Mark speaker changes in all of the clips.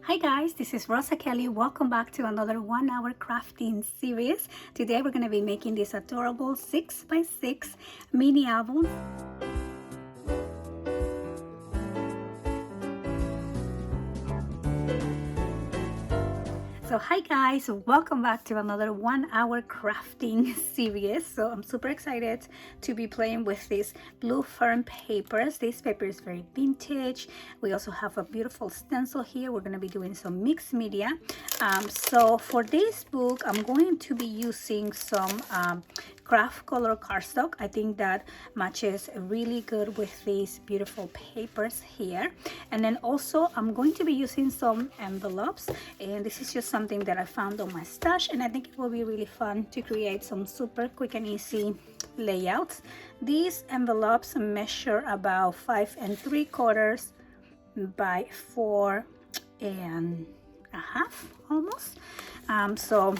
Speaker 1: Hi guys, this is Rosa Kelly. Welcome back to another 1 hour crafting series. Today we're going to be making this adorable 6x6 mini album. So hi guys, welcome back to another 1 hour crafting series. So I'm super excited to be playing with these blue fern papers. This paper is very vintage. We also have a beautiful stencil here. We're going to be doing some mixed media. So for this book, I'm going to be using some craft color cardstock. I think that matches really good with these beautiful papers here. And then also I'm going to be using some envelopes, and this is just something that I found on my stash, and I think it will be really fun to create some super quick and easy layouts. These envelopes measure about 5 3/4 by 4 1/2 almost. So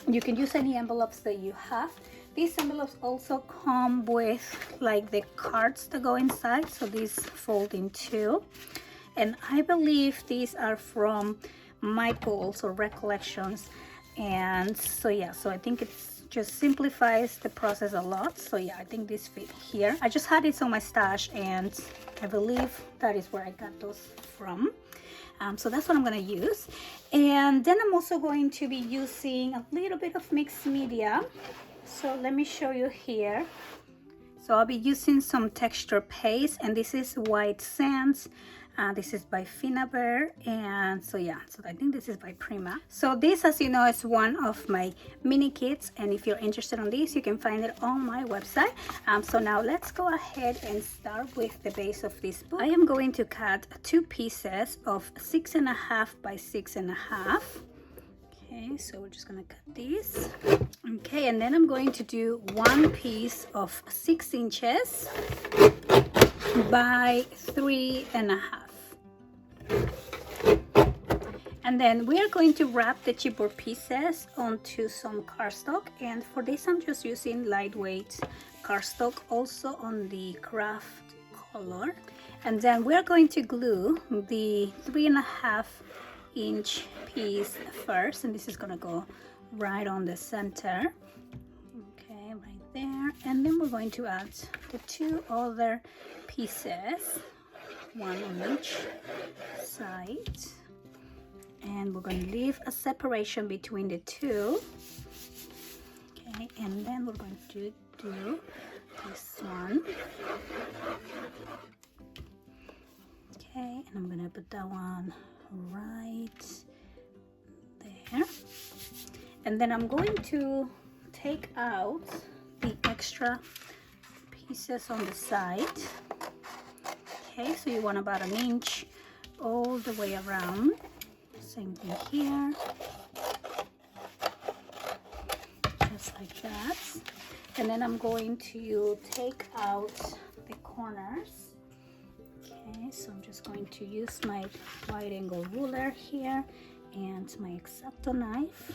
Speaker 1: you can use any envelopes that you have. These envelopes also come with like the cards that go inside, so these fold in two. And I believe these are from my goals or recollections. And so yeah, so I think it's just simplifies the process a lot. So yeah, I think this fit here. I just had it on my stash, and I believe that is where I got those from. So that's what I'm going to use. And then I'm also going to be using a little bit of mixed media. So let me show you here. So I'll be using some texture paste, and this is White Sands. This is by Finnabair, and so yeah, so I think this is by Prima. So this, as you know, is one of my mini kits, and if you're interested in this, you can find it on my website. So now let's go ahead and start with the base of this book. I am going to cut 2 pieces of 6.5 by 6.5. Okay, so we're just gonna cut these. Okay, and then I'm going to do 1 piece of 6 inches by 3.5. And then we are going to wrap the chipboard pieces onto some cardstock, and for this I'm just using lightweight cardstock, also on the craft color. And then we're going to glue the 3.5 inch piece first, and this is gonna go right on the center. Okay, right there. And then we're going to add the 2 other pieces, 1 on each side, and we're going to leave a separation between the 2. Okay, and then we're going to do this one. Okay, and I'm going to put that one right there. And then I'm going to take out the extra pieces on the side. Okay, so you want about 1 inch all the way around. Same thing here, just like that. And then I'm going to take out the corners. Okay, so I'm just going to use my wide angle ruler here and my X-Acto knife.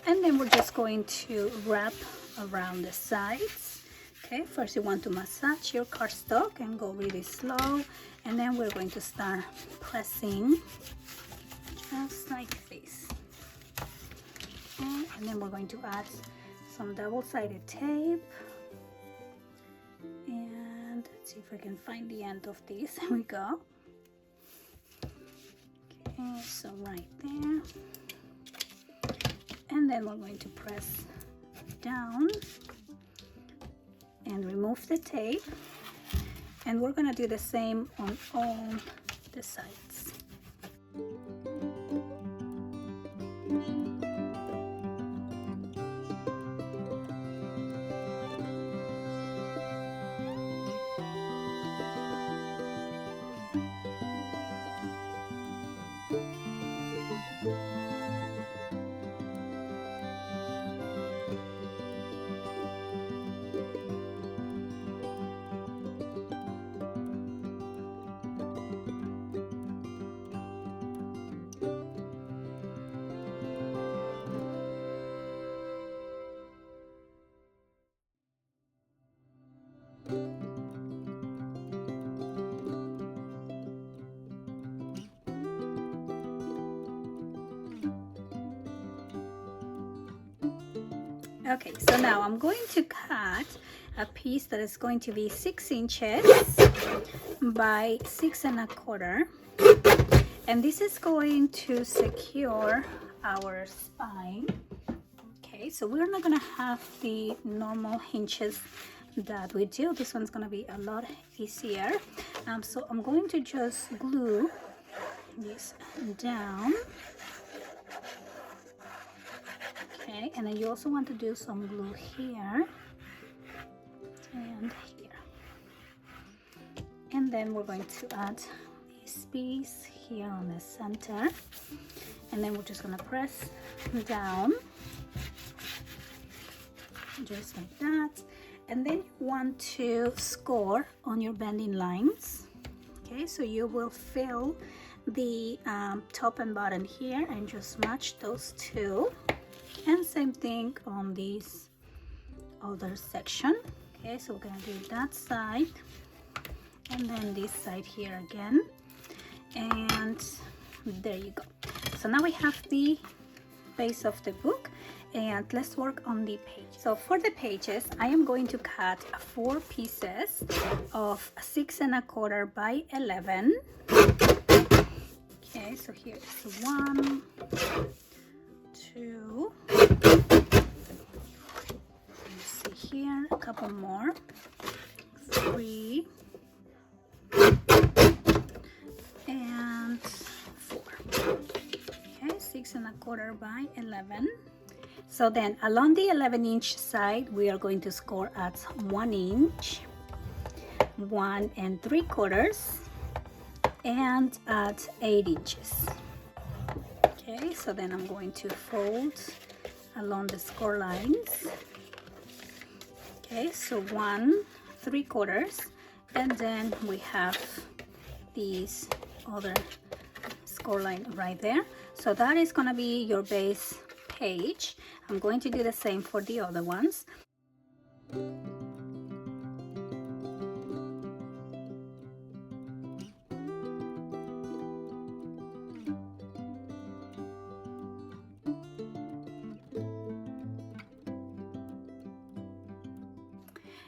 Speaker 1: And then we're just going to wrap around the sides. Okay, first you want to massage your cardstock and go really slow, and then we're going to start pressing just like this. Okay, and then we're going to add some double-sided tape, and let's see if I can find the end of this. There we go. Okay, so right there. And then we're going to press down and remove the tape, and we're going to do the same on all the sides. Okay, so now I'm going to cut a piece that is going to be 6 inches by 6 1/4, and this is going to secure our spine. Okay, so we're not gonna have the normal hinges that we do. This one's gonna be a lot easier. So I'm going to just glue this down. Okay, and then you also want to do some glue here and here. And then we're going to add this piece here on the center. And then we're just gonna press down, just like that. And then you want to score on your bending lines. Okay, so you will fill the top and bottom here and just match those two. And same thing on this other section. Okay, so we're gonna do that side and then this side here again, and there you go. So now we have the base of the book, and let's work on the page. So for the pages, I am going to cut 4 pieces of 6 1/4 by 11. Okay, so here is 1, 2, let's see here, a couple more, 3, and 4. Okay, 6 1/4 by 11. So then along the 11-inch side, we are going to score at 1 inch, 1 3/4, and at 8 inches. Okay, so then I'm going to fold along the score lines. Okay, so 1 3/4, and then we have these other score line right there. So that is going to be your base page. I'm going to do the same for the other ones.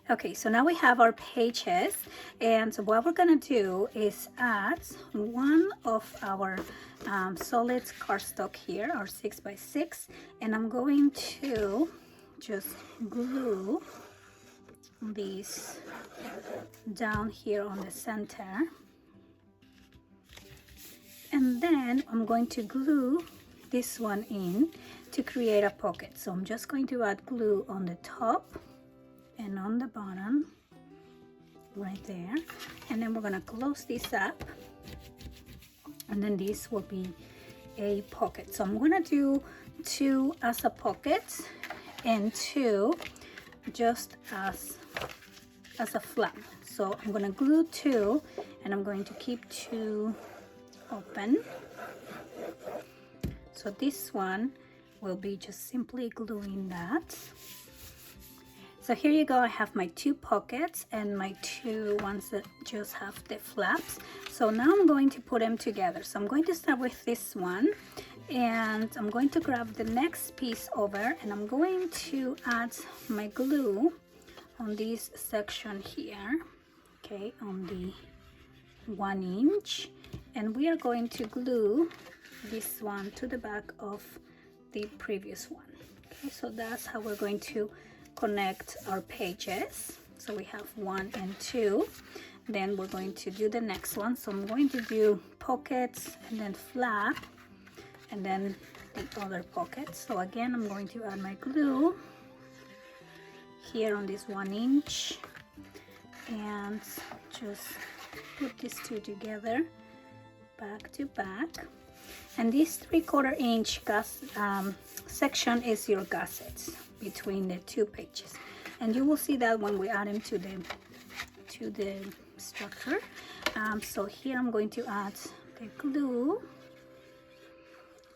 Speaker 1: Okay, so now we have our pages, and so what we're gonna do is add one of our solid cardstock here, our 6 by 6, and I'm going to just glue these down here on the center, and then I'm going to glue this one in to create a pocket. So I'm just going to add glue on the top and on the bottom right there, and then we're going to close this up, and then this will be a pocket. So I'm going to do 2 as a pocket and 2 just as a flap. So I'm going to glue 2, and I'm going to keep 2 open. So this one will be just simply gluing that. So here you go, I have my 2 pockets and my 2 ones that just have the flaps. So now I'm going to put them together. So I'm going to start with this one, and I'm going to grab the next piece over, and I'm going to add my glue on this section here, okay, on the 1 inch, and we are going to glue this one to the back of the previous one. Okay, so that's how we're going to connect our pages. So we have 1 and 2. Then we're going to do the next one. So I'm going to do pockets and then flap and then the other pocket. So again, I'm going to add my glue here on this 1 inch and just put these 2 together back to back. And this 3/4 inch section is your gussets between the 2 pages, and you will see that when we add them to the structure. So here I'm going to add the glue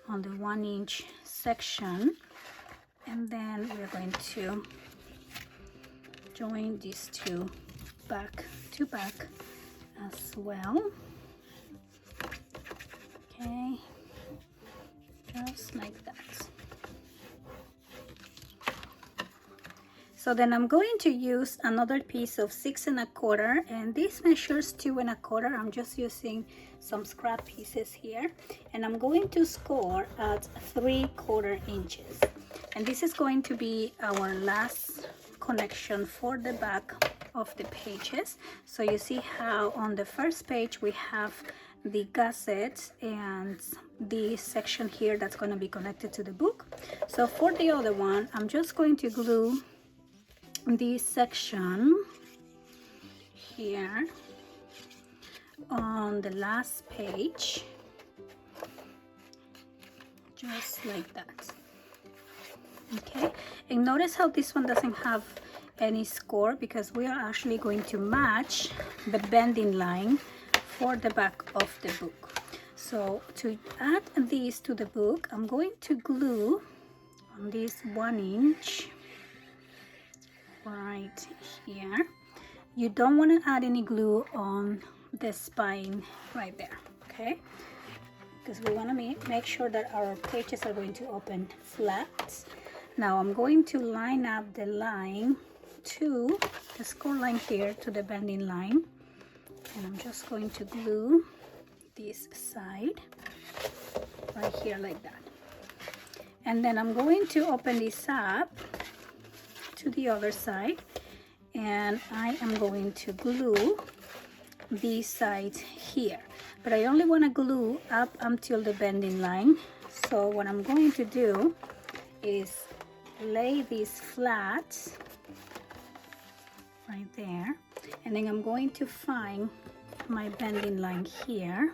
Speaker 1: on the 1 inch section, and then we're going to join these 2 back to back as well. Okay, just like that. So then I'm going to use another piece of 6 1/4, and this measures 2 1/4. I'm just using some scrap pieces here, and I'm going to score at 3/4 inches. And this is going to be our last connection for the back of the pages. So you see how on the first page we have the gusset and this section here that's going to be connected to the book. So for the other one, I'm just going to glue this section here on the last page, just like that. Okay, and notice how this one doesn't have any score, because we are actually going to match the bending line for the back of the book. So to add these to the book, I'm going to glue on this 1 inch right here. You don't want to add any glue on the spine right there, okay? Because we want to make sure that our pages are going to open flat. Now I'm going to line up the line to the score line here to the bending line, and I'm just going to glue this side right here like that. And then I'm going to open this up to the other side, and I am going to glue these sides here, but I only want to glue up until the bending line. So what I'm going to do is lay these flat right there, and then I'm going to find my bending line here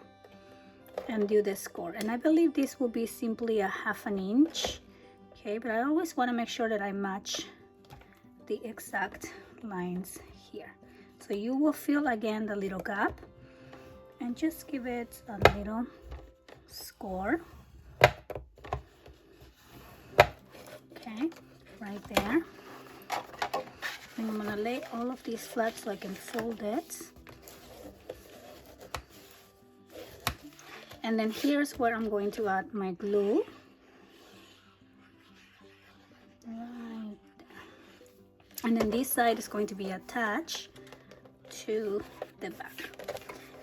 Speaker 1: and do the score. And I believe this will be simply a 1/2 inch, okay, but I always want to make sure that I match the exact lines here. So you will fill again the little gap and just give it a little score, okay, right there. And I'm gonna lay all of these flat so I can fold it. And then here's where I'm going to add my glue. Right there. And then this side is going to be attached to the back.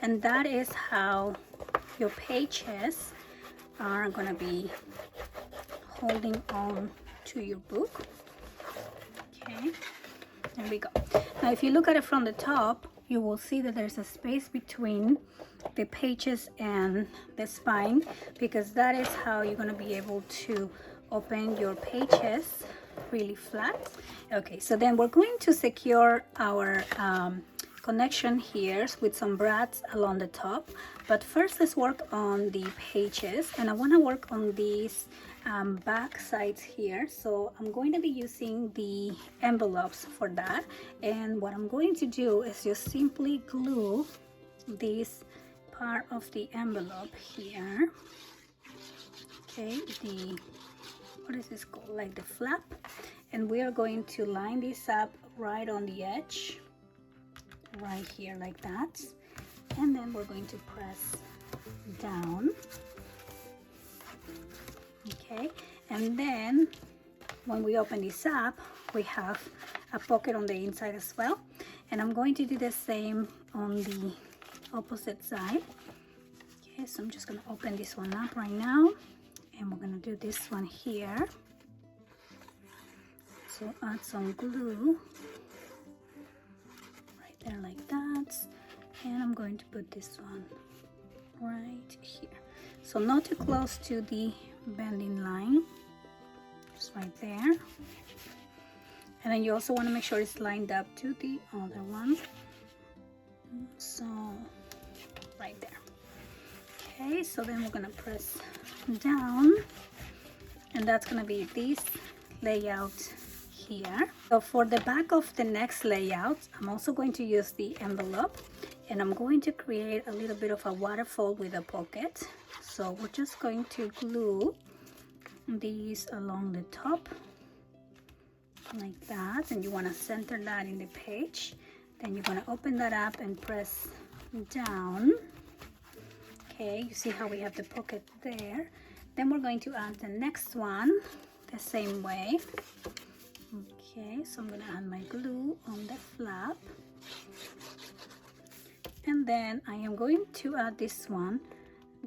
Speaker 1: And that is how your pages are gonna be holding on to your book. Okay, there we go. Now if you look at it from the top, you will see that there's a space between the pages and the spine, because that is how you're going to be able to open your pages really flat. Okay, so then we're going to secure our connection here with some brads along the top, but first let's work on the pages, and I want to work on these back sides here. So I'm going to be using the envelopes for that, and what I'm going to do is just simply glue this part of the envelope here, okay, the, what is this called, like the flap, and we are going to line this up right on the edge right here like that, and then we're going to press down, okay, and then when we open this up we have a pocket on the inside as well, and I'm going to do the same on the opposite side. Okay, so I'm just going to open this one up right now, and we're going to do this one here. So add some glue right there like that, and I'm going to put this one right here, so not too close to the bending line, just right there. And then you also want to make sure it's lined up to the other one, so right there. Okay, so then we're gonna press down, and that's gonna be this layout here. So for the back of the next layout, I'm also going to use the envelope, and I'm going to create a little bit of a waterfall with a pocket. So we're just going to glue these along the top like that, and you want to center that in the page. Then you're going to open that up and press down. Okay, you see how we have the pocket there. Then we're going to add the next one the same way. Okay, so I'm gonna add my glue on the flap, and then I am going to add this one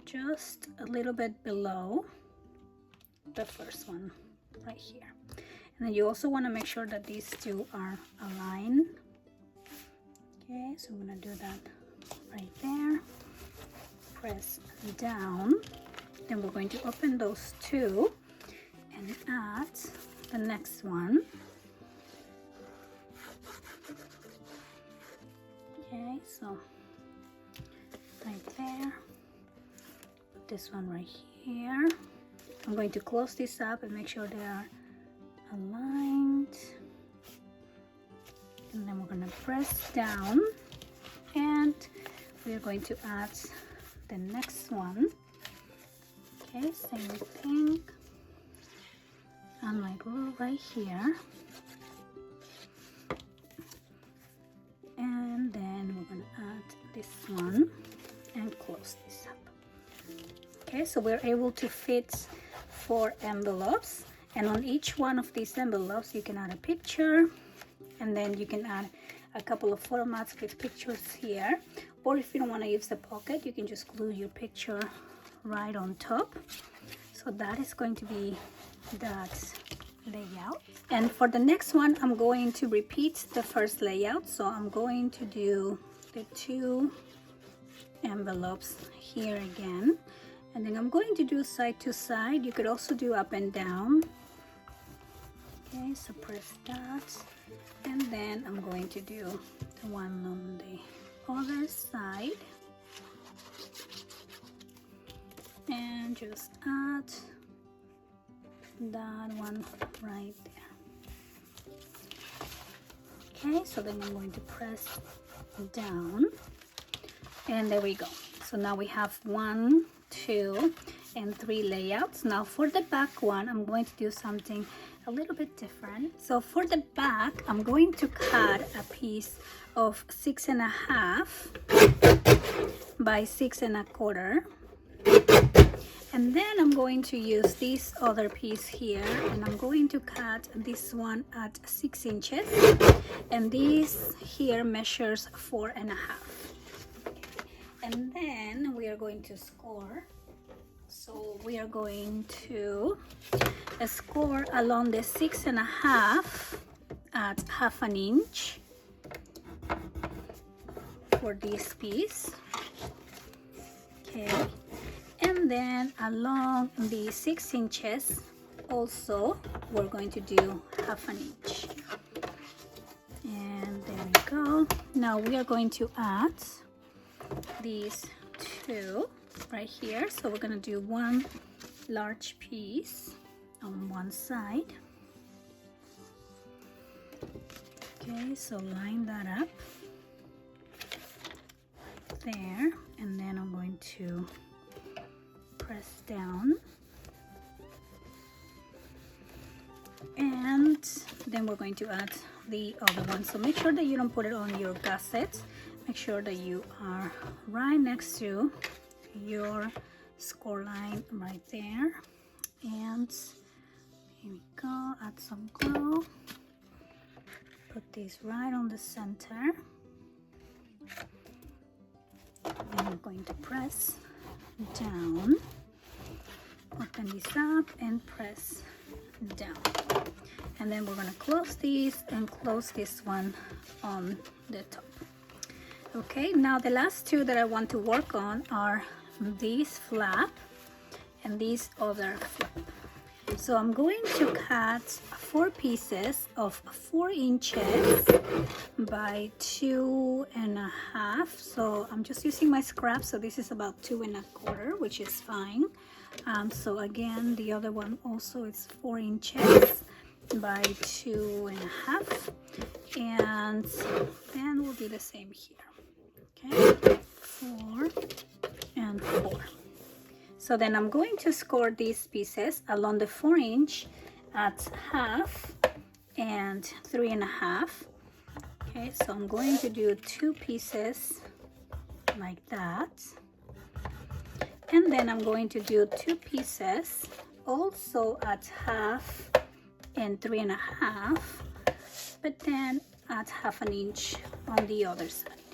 Speaker 1: just a little bit below the first one right here. And then you also want to make sure that these two are aligned. Okay, so I'm gonna do that right there. Press down. Then we're going to open those two and add the next one. Okay, so right there. Put this one right here. I'm going to close this up and make sure they are aligned. And then we're going to press down, and we're going to add the next one. Okay, same thing. And my glue right here. And then we're going to add this one and close this up. Okay, so we're able to fit 4 envelopes, and on each one of these envelopes you can add a picture, and then you can add a couple of formats with pictures here, or if you don't want to use the pocket, you can just glue your picture right on top. So that is going to be that layout. And for the next one, I'm going to repeat the first layout. So I'm going to do the 2 envelopes here again, and then I'm going to do side to side. You could also do up and down. Okay, so press that, and then I'm going to do the one on the other side, and just add that one right there. Okay, so then I'm going to press down, and there we go. So now we have 1, 2, and 3 layouts. Now for the back one, I'm going to do something a little bit different. So for the back, I'm going to cut a piece of 6.5 by 6.25, and then I'm going to use this other piece here, and I'm going to cut this one at 6 inches, and this here measures 4.5. And then we are going to score. So we are going to score along the 6.5 at 1/2 inch for this piece. Okay, and then along the 6 inches also we're going to do 1/2 inch. And there we go. Now we are going to add these 2 right here. So we're going to do 1 large piece on one side. Okay, so line that up there, and then I'm going to press down, and then we're going to add the other one. So make sure that you don't put it on your gusset. Make sure that you are right next to your score line right there. And here we go, add some glue, put this right on the center, then I'm going to press down, open this up and press down, and then we're going to close these and close this one on the top. Okay, now the last 2 that I want to work on are this flap and this other flap. So I'm going to cut 4 pieces of 4 inches by 2.5. So I'm just using my scrap, so this is about 2.25, which is fine. So again, the other one also is 4 inches by 2.5, and then we'll do the same here. Okay, 4 and 4. So then I'm going to score these pieces along the 4 inch at 1/2 and 3.5. Okay, so I'm going to do 2 pieces like that, and then I'm going to do 2 pieces also at 1/2 and 3.5 but then add 1/2 inch on the other side.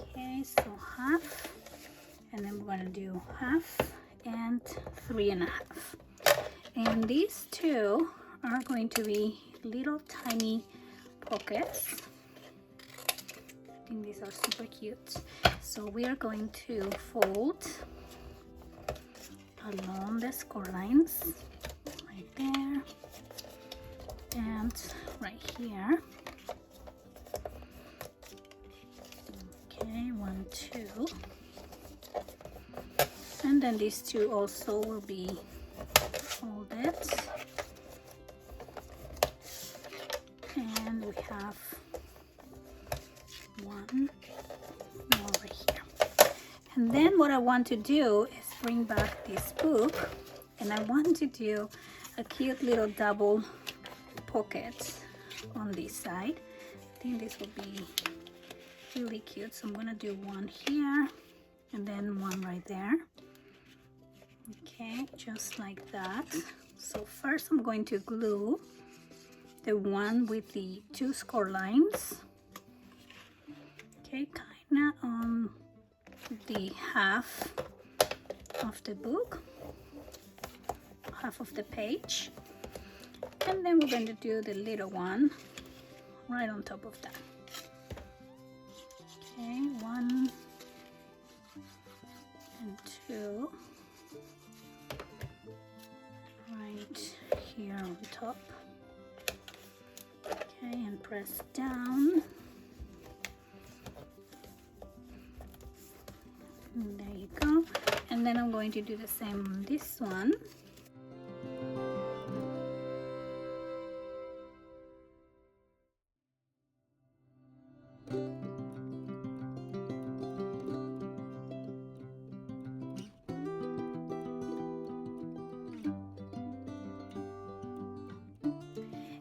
Speaker 1: Okay, so 1/2, and then we're gonna do 1/2 and 3 1/2. And these two are going to be little tiny pockets. I think these are super cute. So we are going to fold along the score lines right there and right here. Okay, 1, 2, and then these two also will be folded, and we have one more over here. And then what I want to do is bring back this book, and I want to do a cute little double pocket on this side. I think this will be really cute, so I'm gonna do one here and then one right there. Okay, just like that. So first I'm going to glue the one with the 2 score lines, okay, kind of on the half of the book, half of the page, and then we're going to do the little one right on top of that. Okay, 1 and 2 right here on top. Okay, and press down. And there you go. And then I'm going to do the same on this one.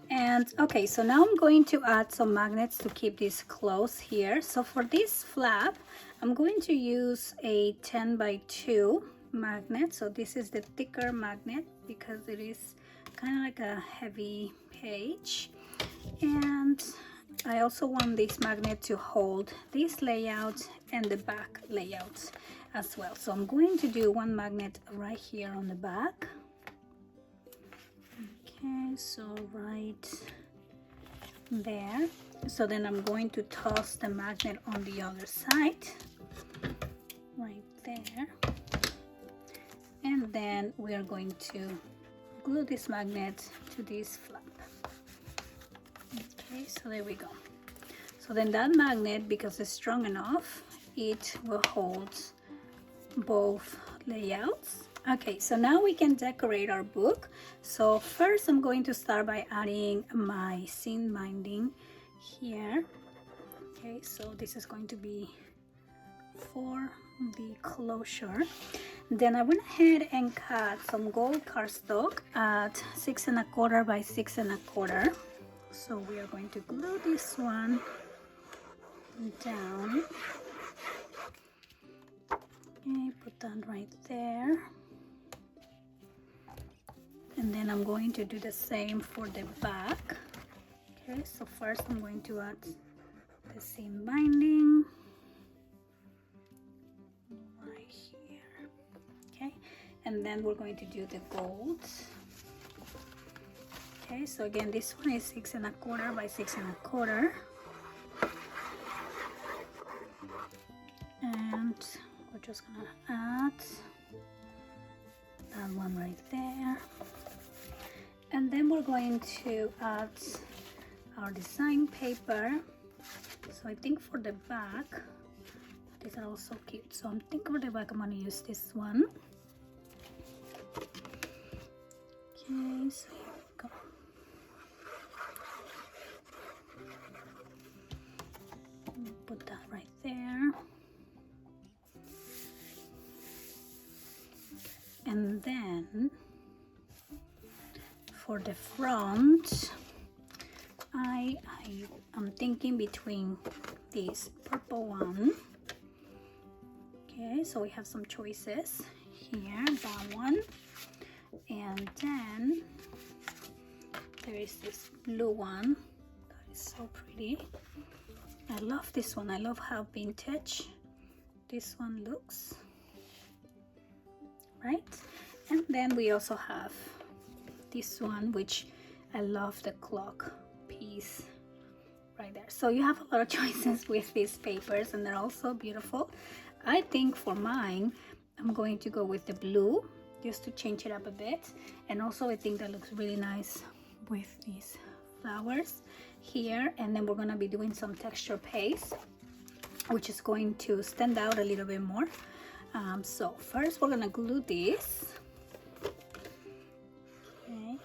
Speaker 1: And okay, so now I'm going to add some magnets to keep this closed here. So for this flap, I'm going to use a 10 by 2 magnet. So this is the thicker magnet because it is kind of like a heavy page. And I also want this magnet to hold this layout and the back layout as well. So I'm going to do one magnet right here on the back. Okay, so right there. So then I'm going to toss the magnet on the other side, right there. And then we are going to glue this magnet to this flap. Okay, so there we go. So then that magnet, because it's strong enough, it will hold both layouts. Okay, so now we can decorate our book. So first I'm going to start by adding my seam binding here. Okay, so this is going to be for the closure. Then I went ahead and cut some gold cardstock at 6 1/4 by 6 1/4. So we are going to glue this one down. Okay, put that right there. And then I'm going to do the same for the back. Okay, so first I'm going to add the seam binding right here. Okay, and then we're going to do the gold. Okay, so again, this one is 6 1/4 by 6 1/4. And we're just gonna add that one right there. And then we're going to add our design paper. So I think for the back, these are also cute. So I think for the back, I'm going to use this one. Okay, so here we go. Put that right there. And then for the front, I'm thinking between this purple one. Okay, so we have some choices here, that one, and then there is this blue one that is so pretty. I love this one. I love how vintage this one looks, right? And then we also have this one, which I love the clock piece right there. So you have a lot of choices with these papers, and they're all so beautiful. I think for mine, I'm going to go with the blue just to change it up a bit. And also I think that looks really nice with these flowers here. And then we're going to be doing some texture paste, which is going to stand out a little bit more. So first we're going to glue this. Okay.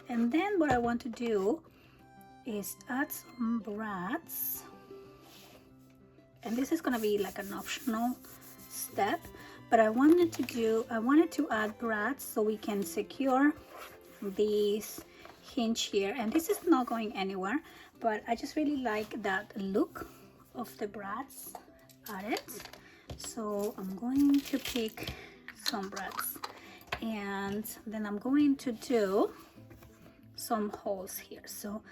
Speaker 1: And then what I want to do is add some brads. And this is going to be like an optional step, but I wanted to add brads so we can secure this hinge here. And this is not going anywhere, but I just really like that look of the brads added. So I'm going to pick some brads, and then I'm going to do some holes here. So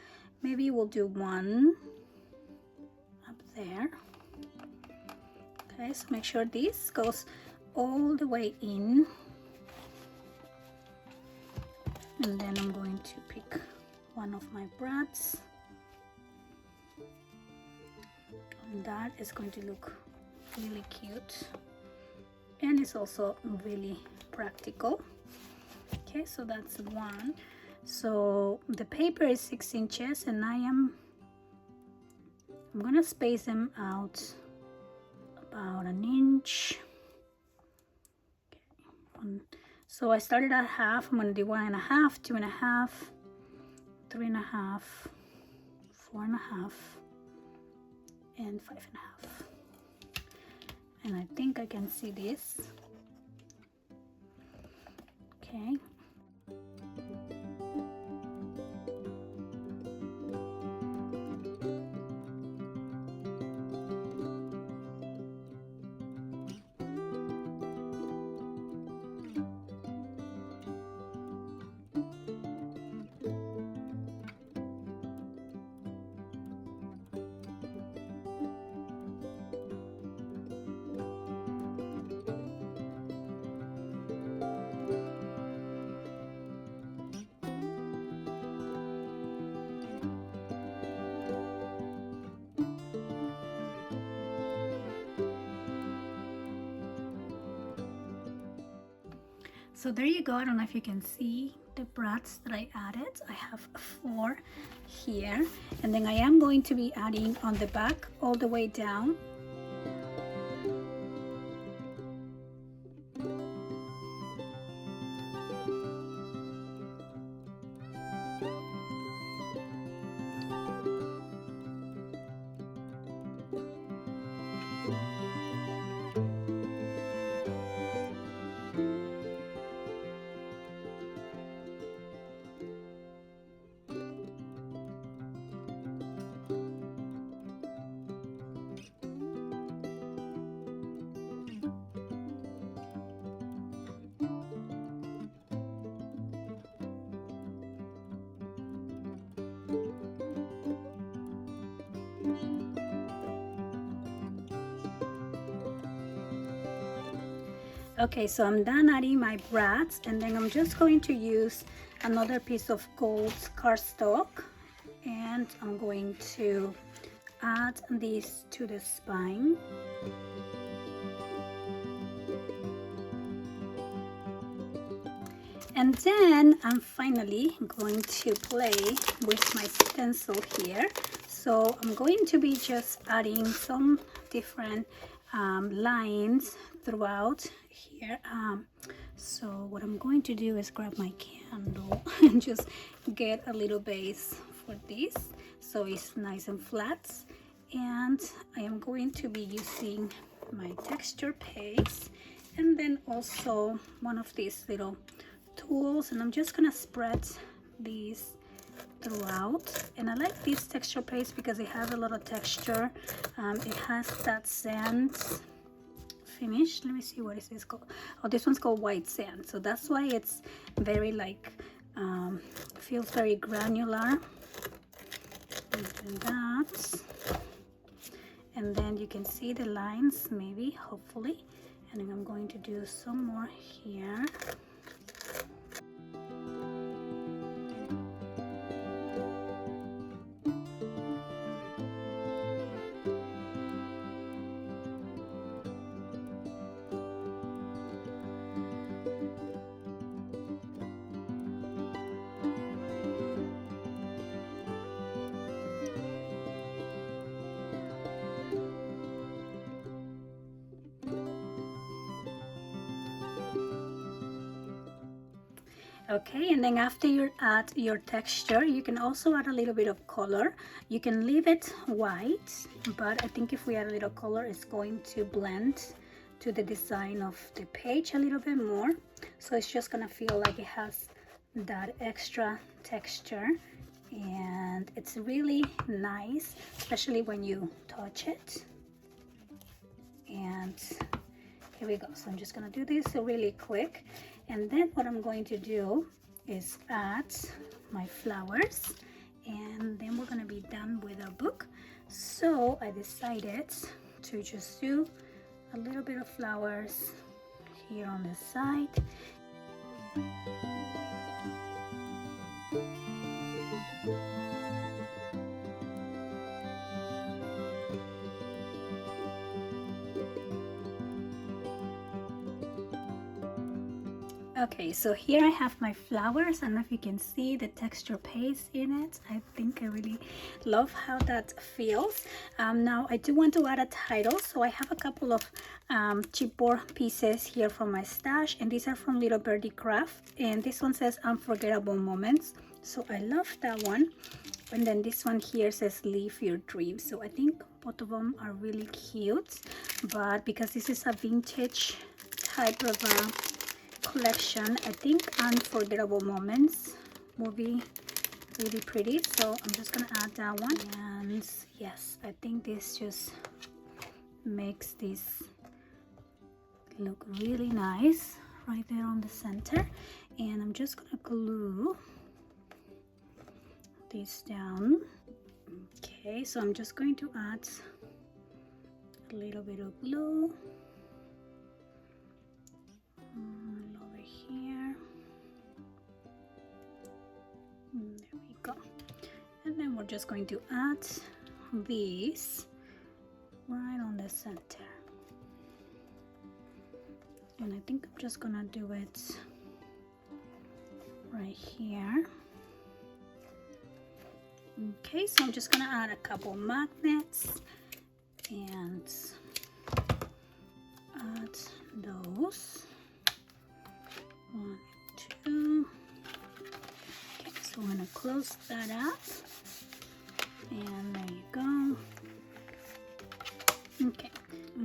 Speaker 1: maybe we'll do one up there. Okay, so make sure this goes all the way in, and then I'm going to pick one of my brads, and that is going to look really cute, and it's also really practical. Okay, so that's one. So the paper is 6 inches, and I'm gonna space them out about an inch. Okay. So I started at half. I'm gonna do 1.5, 2.5, 3.5, 4.5, and 5.5. And I think I can see this. Okay. So there you go. I don't know if you can see the brads that I added. I have 4 here, and then I am going to be adding on the back all the way down. Okay, so I'm done adding my brads, and then I'm just going to use another piece of gold cardstock, and I'm going to add this to the spine. And then I'm finally going to play with my stencil here. So I'm going to be just adding some different lines throughout here. So what I'm going to do is grab my candle and just get a little base for this, so it's nice and flat. And I am going to be using my texture paste, and then also one of these little tools, and I'm just gonna spread these throughout. And I like this texture paste because it has a lot of texture. It has that sand finished. Let me see, what is this called? Oh, this one's called white sand, so that's why it's very like feels very granular. And that, and then you can see the lines, maybe, hopefully, and then I'm going to do some more here. Okay, and then after you add your texture, you can also add a little bit of color. You can leave it white, but I think if we add a little color, it's going to blend to the design of the page a little bit more. So it's just gonna feel like it has that extra texture, and it's really nice, especially when you touch it. And here we go. So I'm just gonna do this really quick, and then what I'm going to do is add my flowers, and then we're gonna be done with our book. So I decided to just do a little bit of flowers here on the side. Okay, so here I have my flowers. I don't know if you can see the texture paste in it. I think I really love how that feels. Now I do want to add a title, so I have a couple of chipboard pieces here from my stash, and these are from Little Birdie Craft, and this one says Unforgettable Moments, so I love that one. And then this one here says Live Your Dreams, so I think both of them are really cute, but because this is a vintage type of collection, I think Unforgettable Moments will be really pretty, so I'm just gonna add that one. And yes, I think this just makes this look really nice right there on the center. And I'm just gonna glue this down. Okay, so I'm just going to add a little bit of glue over here. There we go. And then we're just going to add these right on the center. And I think I'm just gonna do it right here. Okay, so I'm just gonna add a couple magnets and add those. 1, 2. Okay, so I'm gonna close that up, and there you go.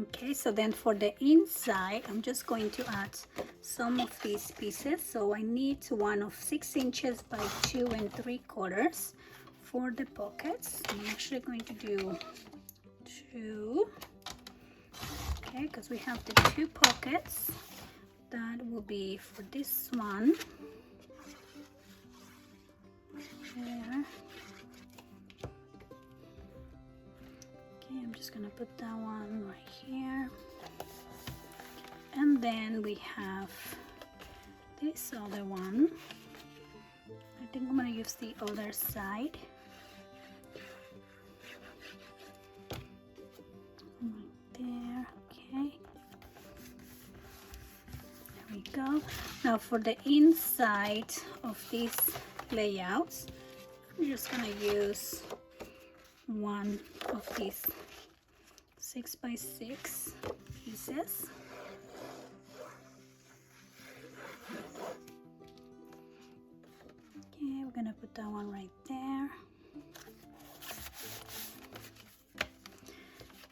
Speaker 1: Okay, so then for the inside, I'm just going to add some of these pieces. So I need one of 6 inches by 2 3/4 for the pockets. I'm actually going to do 2. Okay, because we have the 2 pockets. That will be for this one. There. Okay, I'm just gonna put that one right here. And then we have this other one. I think I'm gonna use the other side. Right there, okay. There we go. Now for the inside of these layouts, I'm just gonna use one of these 6 by 6 pieces. Okay, we're gonna put that one right there.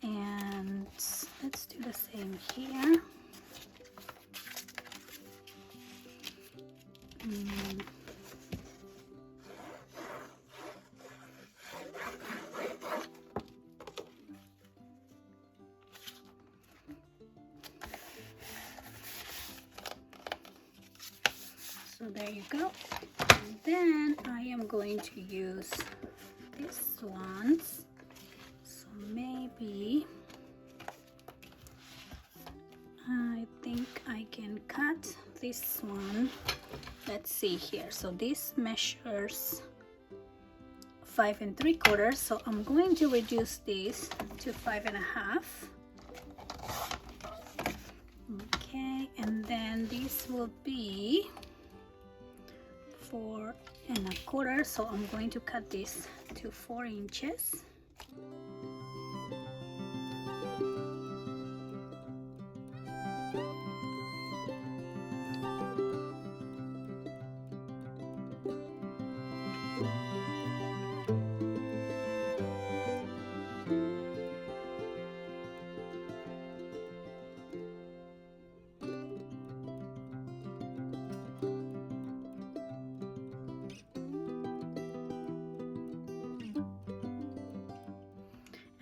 Speaker 1: And let's do the same here. there you go. And then I am going to use these ones. So maybe I think I can cut this one. Let's see here. So this measures 5 3/4. So I'm going to reduce this to 5 1/2. Okay, and then this will be 4 1/4. So I'm going to cut this to 4 inches.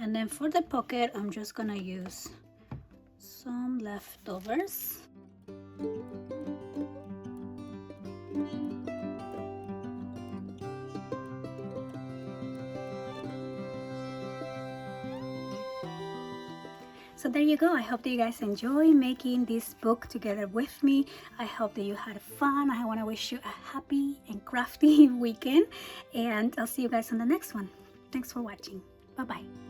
Speaker 1: And then for the pocket, I'm just gonna use some leftovers. So there you go. I hope that you guys enjoy making this book together with me. I hope that you had fun. I want to wish you a happy and crafty weekend, and I'll see you guys on the next one. Thanks for watching. Bye-bye.